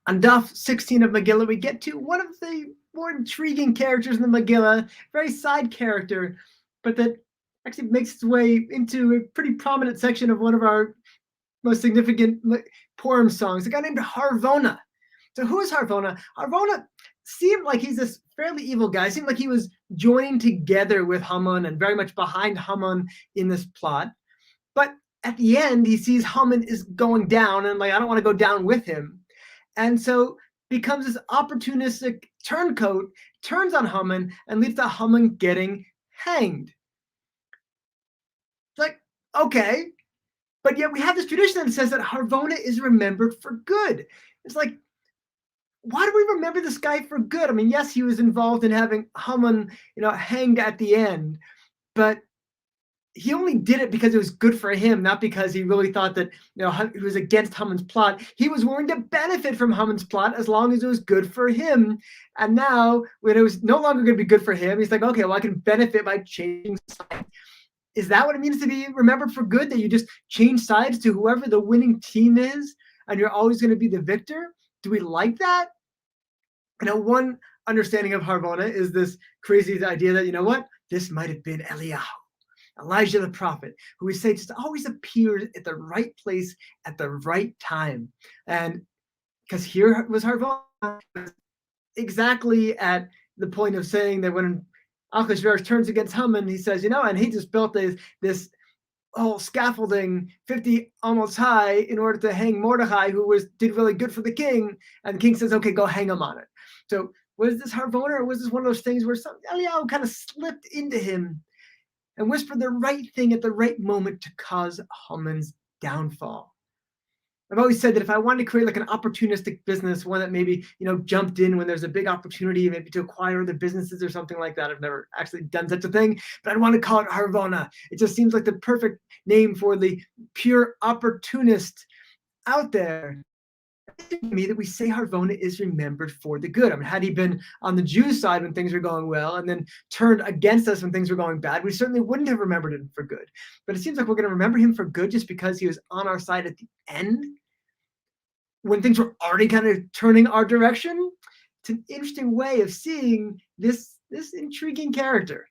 On Daf 16 of Megillah, we get to one of the more intriguing characters in the Megillah, very side character, but that actually makes its way into a pretty prominent section of one of our most significant Purim songs, a guy named Harvona. So who is Harvona? Harvona seemed like he's this fairly evil guy. It seemed like he was joining together with Haman and very much behind Haman in this plot. But at the end, he sees Haman is going down and like, I don't want to go down with him. And so becomes this opportunistic turncoat, turns on Haman and leads to Haman getting hanged. It's like, okay. But yet we have this tradition that says that Harvona is remembered for good. It's like, why do we remember this guy for good? I mean, yes, he was involved in having Haman, hanged at the end, but he only did it because it was good for him, not because he really thought that he was against Haman's plot. He was willing to benefit from Haman's plot as long as it was good for him. And now, when it was no longer going to be good for him, he's like, okay, well, I can benefit by changing sides. Is that what it means to be remembered for good? That you just change sides to whoever the winning team is, and you're always going to be the victor? Do we like that? One understanding of Harvona is this crazy idea that, this might have been Eliyahu, Elijah the prophet, who we say just always appears at the right place at the right time. And because here was Harvona exactly at the point of saying that when Achashverosh turns against Haman, he says, and he just built this whole scaffolding 50 almost high in order to hang Mordechai, who did really good for the king. And the king says, okay, go hang him on it. So was this Harvona, or was this one of those things where Eliyahu kind of slipped into him and whispered the right thing at the right moment to cause Haman's downfall? I've always said that if I wanted to create like an opportunistic business, one that maybe, jumped in when there's a big opportunity, maybe to acquire other businesses or something like that. I've never actually done such a thing, but I'd want to call it Harvona. It just seems like the perfect name for the pure opportunist out there. To me, that we say Harvona is remembered for the good. I mean, had he been on the Jews' side when things were going well and then turned against us when things were going bad, we certainly wouldn't have remembered him for good. But it seems like we're going to remember him for good just because he was on our side at the end, when things were already kind of turning our direction. It's an interesting way of seeing this intriguing character.